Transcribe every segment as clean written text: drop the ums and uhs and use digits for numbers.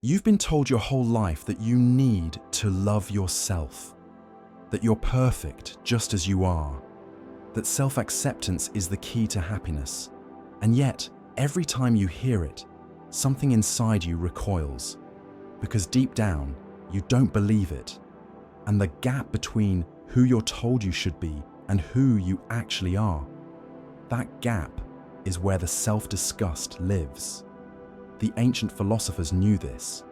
You've been told your whole life that you need to love yourself, that you're perfect just as you are, that self-acceptance is the key to happiness. And yet, every time you hear it, something inside you recoils, because deep down, you don't believe it. And the gap between who you're told you should be and who you actually are, that gap is where the self-disgust lives. The ancient philosophers knew this.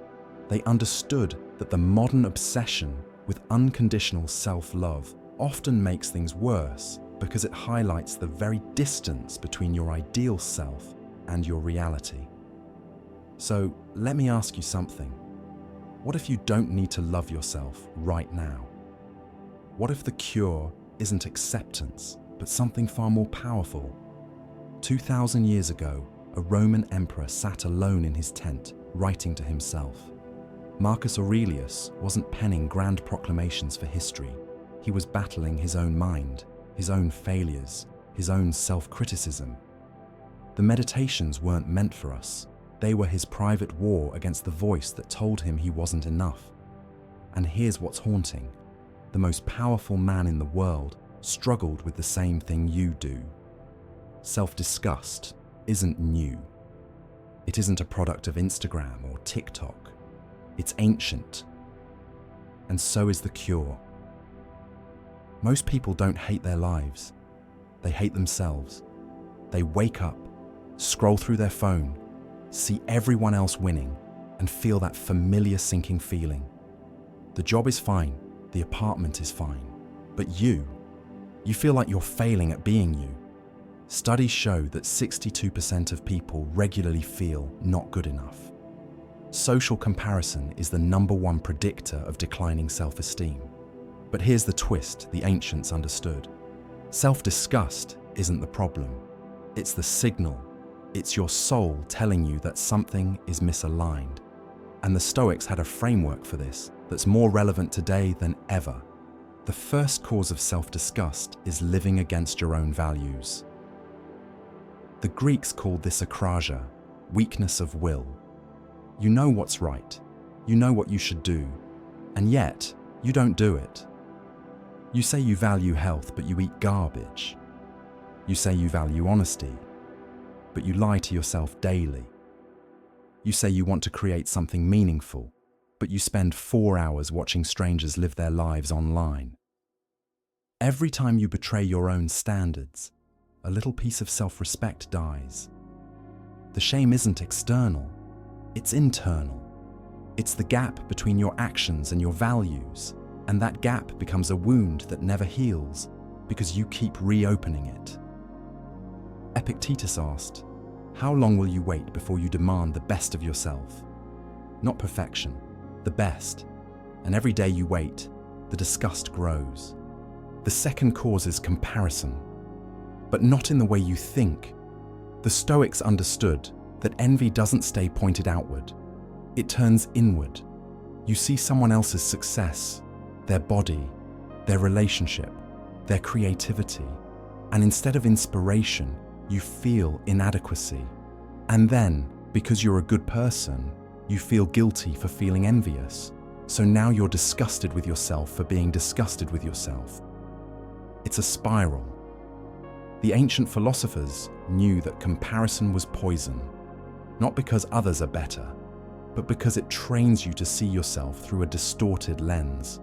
They understood that the modern obsession with unconditional self-love often makes things worse because it highlights the very distance between your ideal self and your reality. So let me ask you something. What if you don't need to love yourself right now? What if the cure isn't acceptance, but something far more powerful? 2,000 years ago, a Roman emperor sat alone in his tent, writing to himself. Marcus Aurelius wasn't penning grand proclamations for history. He was battling his own mind, his own failures, his own self-criticism. The meditations weren't meant for us. They were his private war against the voice that told him he wasn't enough. And here's what's haunting. The most powerful man in the world struggled with the same thing you do. Self-disgust isn't new. It isn't a product of Instagram or TikTok. It's ancient. And so is the cure. Most people don't hate their lives. They hate themselves. They wake up, scroll through their phone, see everyone else winning, and feel that familiar sinking feeling. The job is fine, the apartment is fine, but you feel like you're failing at being you. Studies show that 62% of people regularly feel not good enough. Social comparison is the #1 predictor of declining self-esteem. But here's the twist the ancients understood. Self-disgust isn't the problem. It's the signal. It's your soul telling you that something is misaligned. And the Stoics had a framework for this that's more relevant today than ever. The first cause of self-disgust is living against your own values. The Greeks called this akrasia, weakness of will. You know what's right, you know what you should do, and yet you don't do it. You say you value health, but you eat garbage. You say you value honesty, but you lie to yourself daily. You say you want to create something meaningful, but you spend 4 hours watching strangers live their lives online. Every time you betray your own standards, a little piece of self-respect dies. The shame isn't external, it's internal. It's the gap between your actions and your values, and that gap becomes a wound that never heals because you keep reopening it. Epictetus asked, "How long will you wait before you demand the best of yourself?" Not perfection, the best. And every day you wait, the disgust grows. The second cause is comparison, but not in the way you think. The Stoics understood that envy doesn't stay pointed outward. It turns inward. You see someone else's success, their body, their relationship, their creativity, and instead of inspiration, you feel inadequacy. And then, because you're a good person, you feel guilty for feeling envious. So now you're disgusted with yourself for being disgusted with yourself. It's a spiral. The ancient philosophers knew that comparison was poison, not because others are better, but because it trains you to see yourself through a distorted lens.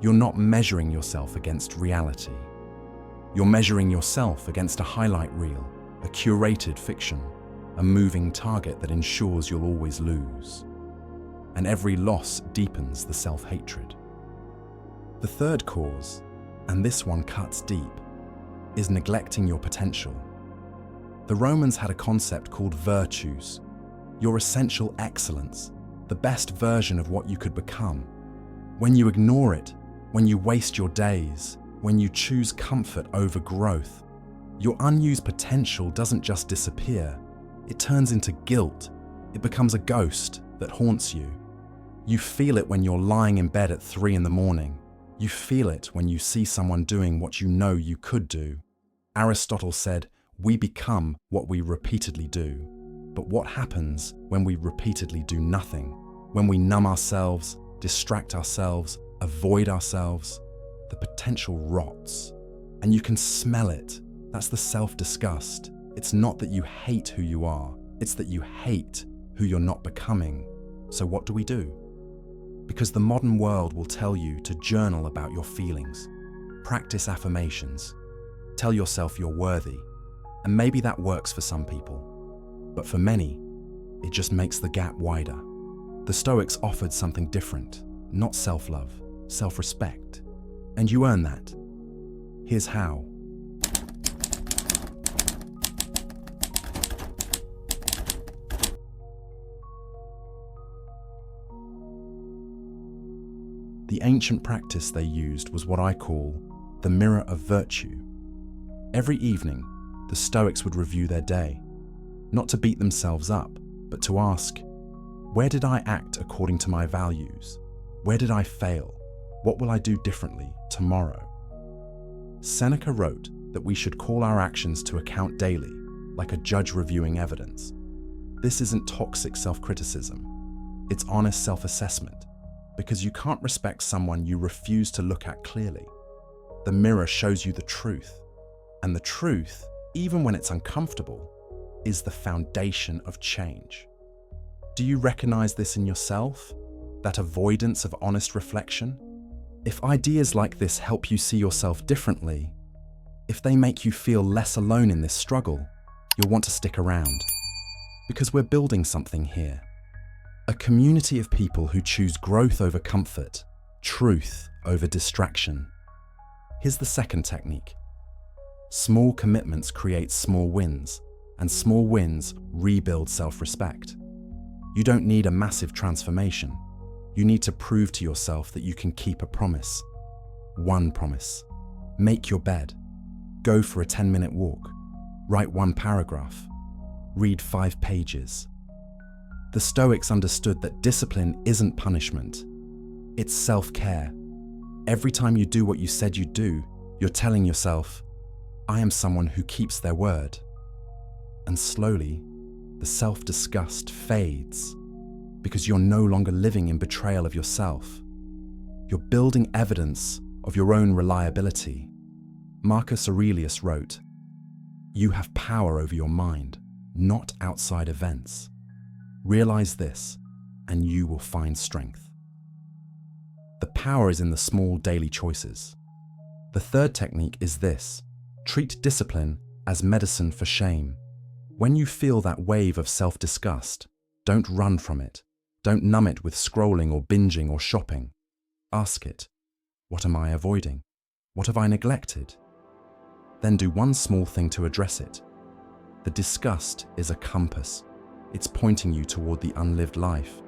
You're not measuring yourself against reality. You're measuring yourself against a highlight reel, a curated fiction, a moving target that ensures you'll always lose. And every loss deepens the self-hatred. The third cause, and this one cuts deep, is neglecting your potential. The Romans had a concept called virtues, your essential excellence, the best version of what you could become. When you ignore it, when you waste your days, when you choose comfort over growth, your unused potential doesn't just disappear, it turns into guilt. It becomes a ghost that haunts you. You feel it when you're lying in bed at 3 in the morning. You feel it when you see someone doing what you know you could do. Aristotle said, "We become what we repeatedly do." But what happens when we repeatedly do nothing? When we numb ourselves, distract ourselves, avoid ourselves? The potential rots. And you can smell it. That's the self-disgust. It's not that you hate who you are, it's that you hate who you're not becoming. So what do? Because the modern world will tell you to journal about your feelings, practice affirmations, tell yourself you're worthy, and maybe that works for some people. But for many, it just makes the gap wider. The Stoics offered something different, not self-love, self-respect. And you earn that. Here's how. The ancient practice they used was what I call the mirror of virtue. Every evening, the Stoics would review their day, not to beat themselves up, but to ask, where did I act according to my values? Where did I fail? What will I do differently tomorrow? Seneca wrote that we should call our actions to account daily, like a judge reviewing evidence. This isn't toxic self-criticism. It's honest self-assessment, because you can't respect someone you refuse to look at clearly. The mirror shows you the truth, and the truth, even when it's uncomfortable, is the foundation of change. Do you recognize this in yourself? That avoidance of honest reflection? If ideas like this help you see yourself differently, if they make you feel less alone in this struggle, you'll want to stick around. Because we're building something here. A community of people who choose growth over comfort, truth over distraction. Here's the second technique. Small commitments create small wins, and small wins rebuild self-respect. You don't need a massive transformation. You need to prove to yourself that you can keep a promise. One promise. Make your bed. Go for a 10-minute walk. Write one paragraph. Read 5 pages. The Stoics understood that discipline isn't punishment. It's self-care. Every time you do what you said you'd do, you're telling yourself, I am someone who keeps their word. And slowly, the self-disgust fades because you're no longer living in betrayal of yourself. You're building evidence of your own reliability. Marcus Aurelius wrote, "You have power over your mind, not outside events. Realize this, and you will find strength." The power is in the small daily choices. The third technique is this: treat discipline as medicine for shame. When you feel that wave of self-disgust, don't run from it. Don't numb it with scrolling or binging or shopping. Ask it, what am I avoiding? What have I neglected? Then do one small thing to address it. The disgust is a compass. It's pointing you toward the unlived life,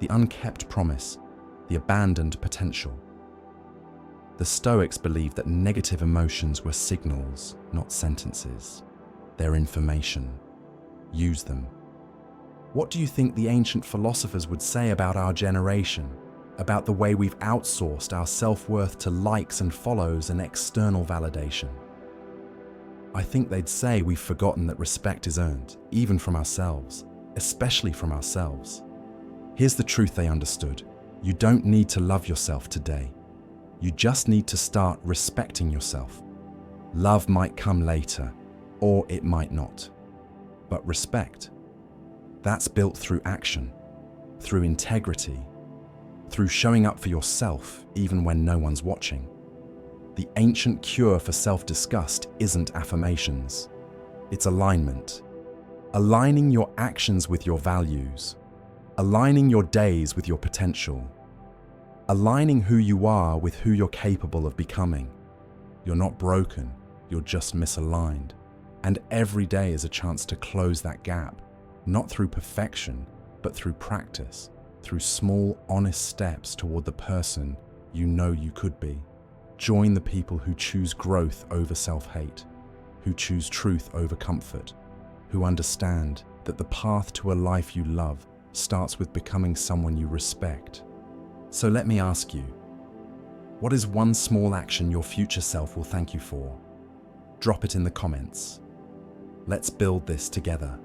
the unkept promise, the abandoned potential. The Stoics believed that negative emotions were signals, not sentences. They're information. Use them. What do you think the ancient philosophers would say about our generation, about the way we've outsourced our self-worth to likes and follows and external validation? I think they'd say we've forgotten that respect is earned, even from ourselves, especially from ourselves. Here's the truth they understood. You don't need to love yourself today. You just need to start respecting yourself. Love might come later, or it might not. But respect, that's built through action, through integrity, through showing up for yourself even when no one's watching. The ancient cure for self-disgust isn't affirmations. It's alignment. Aligning your actions with your values. Aligning your days with your potential. Aligning who you are with who you're capable of becoming. You're not broken, you're just misaligned. And every day is a chance to close that gap, not through perfection, but through practice, through small, honest steps toward the person you know you could be. Join the people who choose growth over self-hate, who choose truth over comfort, who understand that the path to a life you love starts with becoming someone you respect. So let me ask you, what is one small action your future self will thank you for? Drop it in the comments. Let's build this together.